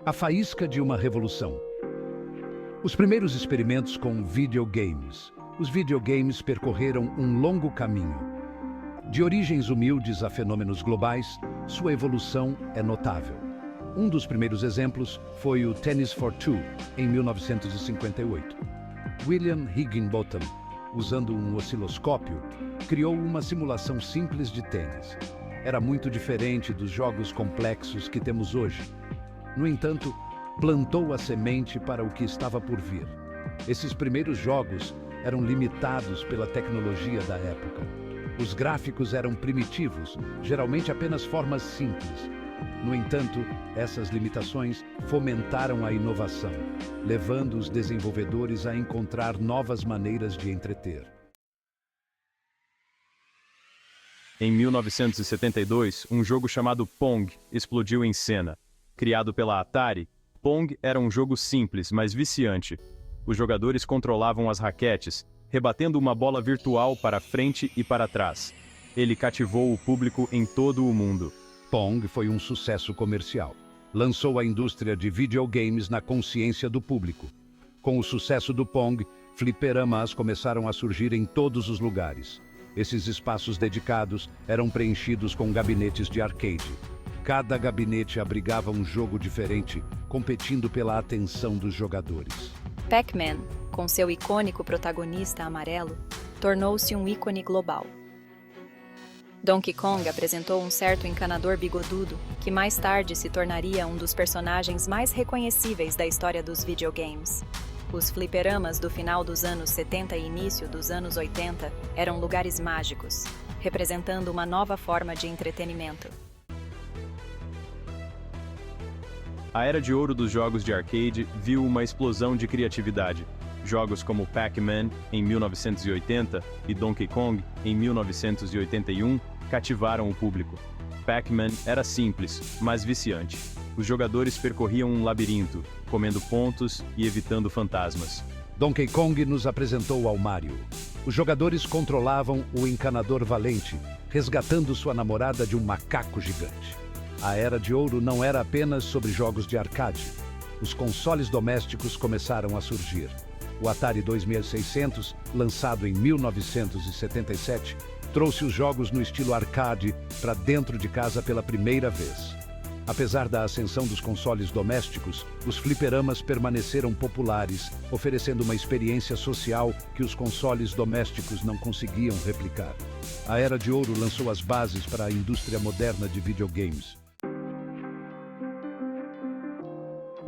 A faísca de uma revolução. Os primeiros experimentos com videogames. Os videogames percorreram um longo caminho. De origens humildes a fenômenos globais, sua evolução é notável. Um dos primeiros exemplos foi o Tennis for Two, em 1958. William Higginbotham, usando um osciloscópio, criou uma simulação simples de tênis. Era muito diferente dos jogos complexos que temos hoje. No entanto, plantou a semente para o que estava por vir. Esses primeiros jogos eram limitados pela tecnologia da época. Os gráficos eram primitivos, geralmente apenas formas simples. No entanto, essas limitações fomentaram a inovação, levando os desenvolvedores a encontrar novas maneiras de entreter. Em 1972, um jogo chamado Pong explodiu em cena. Criado pela Atari, Pong era um jogo simples, mas viciante. Os jogadores controlavam as raquetes, rebatendo uma bola virtual para frente e para trás. Ele cativou o público em todo o mundo. Pong foi um sucesso comercial. Lançou a indústria de videogames na consciência do público. Com o sucesso do Pong, fliperamas começaram a surgir em todos os lugares. Esses espaços dedicados eram preenchidos com gabinetes de arcade. Cada gabinete abrigava um jogo diferente, competindo pela atenção dos jogadores. Pac-Man, com seu icônico protagonista amarelo, tornou-se um ícone global. Donkey Kong apresentou um certo encanador bigodudo, que mais tarde se tornaria um dos personagens mais reconhecíveis da história dos videogames. Os fliperamas do final dos anos 70 e início dos anos 80 eram lugares mágicos, representando uma nova forma de entretenimento. A era de ouro dos jogos de arcade viu uma explosão de criatividade. Jogos como Pac-Man, em 1980, e Donkey Kong, em 1981, cativaram o público. Pac-Man era simples, mas viciante. Os jogadores percorriam um labirinto, comendo pontos e evitando fantasmas. Donkey Kong nos apresentou ao Mario. Os jogadores controlavam o encanador valente, resgatando sua namorada de um macaco gigante. A era de ouro não era apenas sobre jogos de arcade. Os consoles domésticos começaram a surgir. O Atari 2600, lançado em 1977, trouxe os jogos no estilo arcade para dentro de casa pela primeira vez. Apesar da ascensão dos consoles domésticos, os fliperamas permaneceram populares, oferecendo uma experiência social que os consoles domésticos não conseguiam replicar. A Era de Ouro lançou as bases para a indústria moderna de videogames.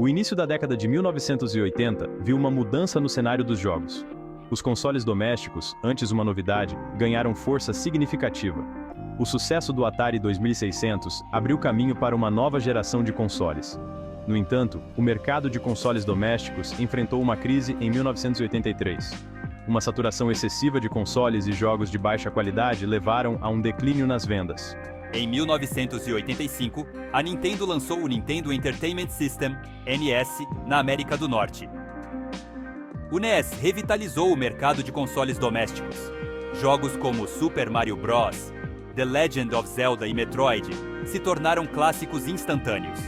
O início da década de 1980 viu uma mudança no cenário dos jogos. Os consoles domésticos, antes uma novidade, ganharam força significativa. O sucesso do Atari 2600 abriu caminho para uma nova geração de consoles. No entanto, o mercado de consoles domésticos enfrentou uma crise em 1983. Uma saturação excessiva de consoles e jogos de baixa qualidade levaram a um declínio nas vendas. Em 1985, a Nintendo lançou o Nintendo Entertainment System, NES, na América do Norte. O NES revitalizou o mercado de consoles domésticos. Jogos como Super Mario Bros., The Legend of Zelda e Metroid se tornaram clássicos instantâneos.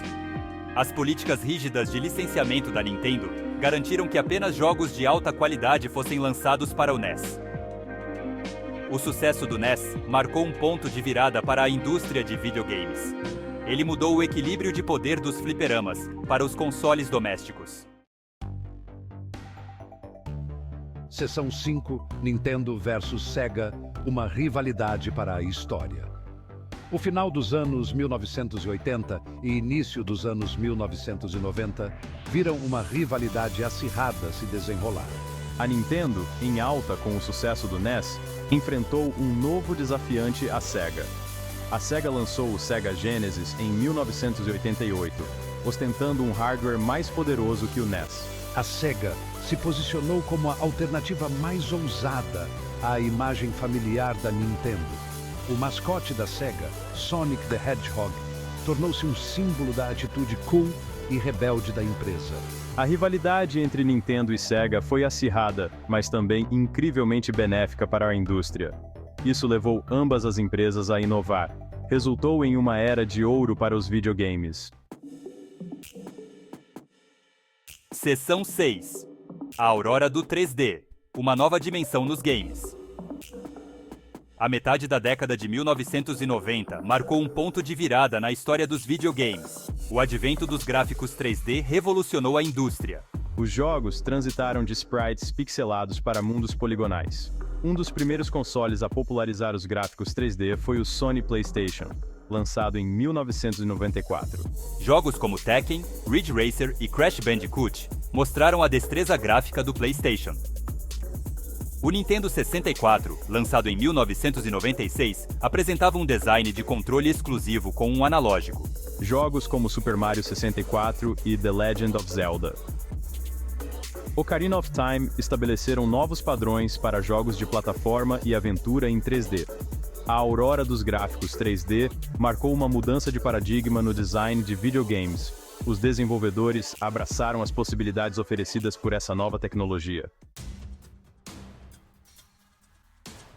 As políticas rígidas de licenciamento da Nintendo garantiram que apenas jogos de alta qualidade fossem lançados para o NES. O sucesso do NES marcou um ponto de virada para a indústria de videogames. Ele mudou o equilíbrio de poder dos fliperamas para os consoles domésticos. Seção 5, Nintendo vs Sega, uma rivalidade para a história. O final dos anos 1980 e início dos anos 1990 viram uma rivalidade acirrada se desenrolar. A Nintendo, em alta com o sucesso do NES, enfrentou um novo desafiante, a Sega. A Sega lançou o Sega Genesis em 1988, ostentando um hardware mais poderoso que o NES. A Sega se posicionou como a alternativa mais ousada à imagem familiar da Nintendo. O mascote da Sega, Sonic the Hedgehog, tornou-se um símbolo da atitude cool e rebelde da empresa. A rivalidade entre Nintendo e Sega foi acirrada, mas também incrivelmente benéfica para a indústria. Isso levou ambas as empresas a inovar. Resultou em uma era de ouro para os videogames. Seção 6. A aurora do 3D. Uma nova dimensão nos games. A metade da década de 1990 marcou um ponto de virada na história dos videogames. O advento dos gráficos 3D revolucionou a indústria. Os jogos transitaram de sprites pixelados para mundos poligonais. Um dos primeiros consoles a popularizar os gráficos 3D foi o Sony PlayStation, lançado em 1994. Jogos como Tekken, Ridge Racer e Crash Bandicoot mostraram a destreza gráfica do PlayStation. O Nintendo 64, lançado em 1996, apresentava um design de controle exclusivo com um analógico. Jogos como Super Mario 64 e The Legend of Zelda. Ocarina of Time estabeleceram novos padrões para jogos de plataforma e aventura em 3D. A aurora dos gráficos 3D marcou uma mudança de paradigma no design de videogames. Os desenvolvedores abraçaram as possibilidades oferecidas por essa nova tecnologia.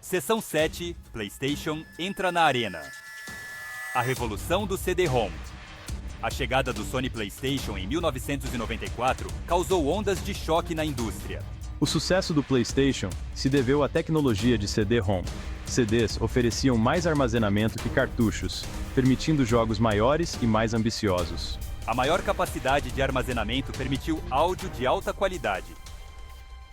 Seção 7. PlayStation entra na arena. A revolução do CD-ROM. A chegada do Sony PlayStation em 1994 causou ondas de choque na indústria. O sucesso do PlayStation se deveu à tecnologia de CD-ROM. CDs ofereciam mais armazenamento que cartuchos, permitindo jogos maiores e mais ambiciosos. A maior capacidade de armazenamento permitiu áudio de alta qualidade.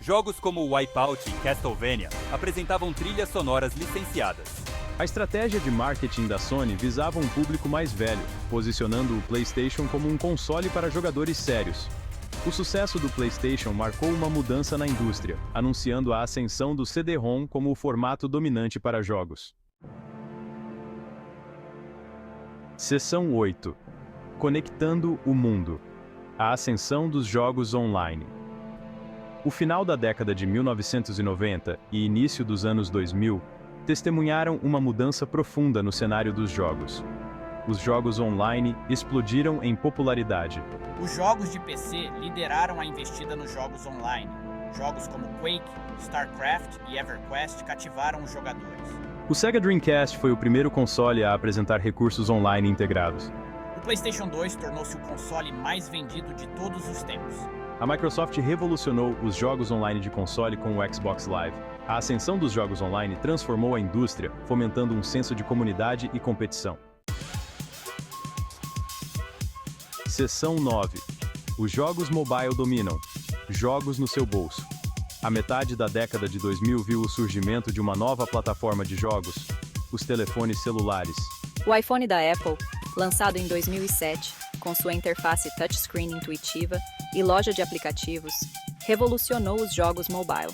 Jogos como Wipeout e Castlevania apresentavam trilhas sonoras licenciadas. A estratégia de marketing da Sony visava um público mais velho, posicionando o PlayStation como um console para jogadores sérios. O sucesso do PlayStation marcou uma mudança na indústria, anunciando a ascensão do CD-ROM como o formato dominante para jogos. Seção 8. Conectando o mundo. A ascensão dos jogos online. O final da década de 1990 e início dos anos 2000 testemunharam uma mudança profunda no cenário dos jogos. Os jogos online explodiram em popularidade. Os jogos de PC lideraram a investida nos jogos online. Jogos como Quake, StarCraft e EverQuest cativaram os jogadores. O Sega Dreamcast foi o primeiro console a apresentar recursos online integrados. O PlayStation 2 tornou-se o console mais vendido de todos os tempos. A Microsoft revolucionou os jogos online de console com o Xbox Live. A ascensão dos jogos online transformou a indústria, fomentando um senso de comunidade e competição. Seção 9. Os jogos mobile dominam. Jogos no seu bolso. A metade da década de 2000 viu o surgimento de uma nova plataforma de jogos, os telefones celulares. O iPhone da Apple, lançado em 2007, com sua interface touchscreen intuitiva e loja de aplicativos, revolucionou os jogos mobile.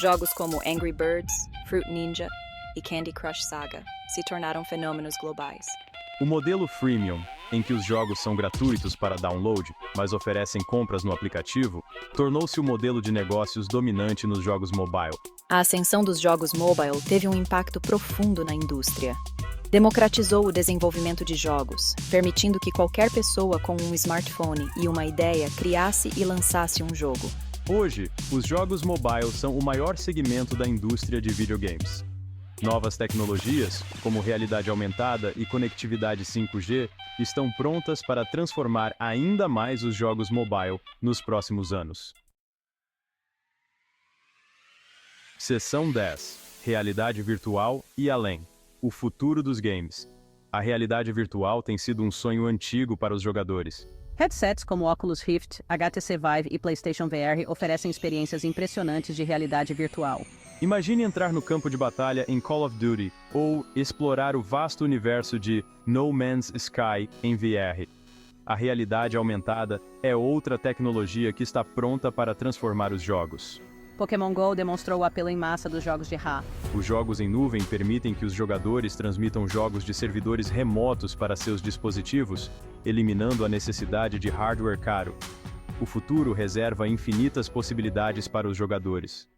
Jogos como Angry Birds, Fruit Ninja e Candy Crush Saga se tornaram fenômenos globais. O modelo freemium, em que os jogos são gratuitos para download, mas oferecem compras no aplicativo, tornou-se o modelo de negócios dominante nos jogos mobile. A ascensão dos jogos mobile teve um impacto profundo na indústria. Democratizou o desenvolvimento de jogos, permitindo que qualquer pessoa com um smartphone e uma ideia criasse e lançasse um jogo. Hoje, os jogos mobile são o maior segmento da indústria de videogames. Novas tecnologias, como realidade aumentada e conectividade 5G, estão prontas para transformar ainda mais os jogos mobile nos próximos anos. Seção 10. Realidade virtual e além. O futuro dos games. A realidade virtual tem sido um sonho antigo para os jogadores. Headsets como Oculus Rift, HTC Vive e PlayStation VR oferecem experiências impressionantes de realidade virtual. Imagine entrar no campo de batalha em Call of Duty ou explorar o vasto universo de No Man's Sky em VR. A realidade aumentada é outra tecnologia que está pronta para transformar os jogos. Pokémon GO demonstrou o apelo em massa dos jogos de Ra. Os jogos em nuvem permitem que os jogadores transmitam jogos de servidores remotos para seus dispositivos, eliminando a necessidade de hardware caro. O futuro reserva infinitas possibilidades para os jogadores.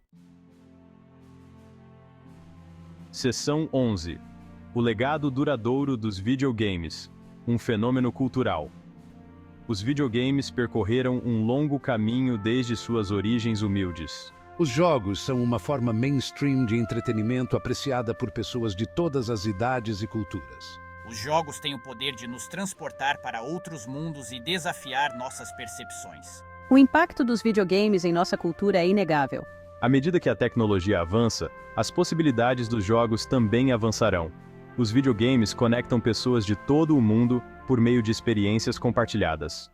Seção 11. O legado duradouro dos videogames. Um fenômeno cultural. Os videogames percorreram um longo caminho desde suas origens humildes. Os jogos são uma forma mainstream de entretenimento apreciada por pessoas de todas as idades e culturas. Os jogos têm o poder de nos transportar para outros mundos e desafiar nossas percepções. O impacto dos videogames em nossa cultura é inegável. À medida que a tecnologia avança, as possibilidades dos jogos também avançarão. Os videogames conectam pessoas de todo o mundo por meio de experiências compartilhadas.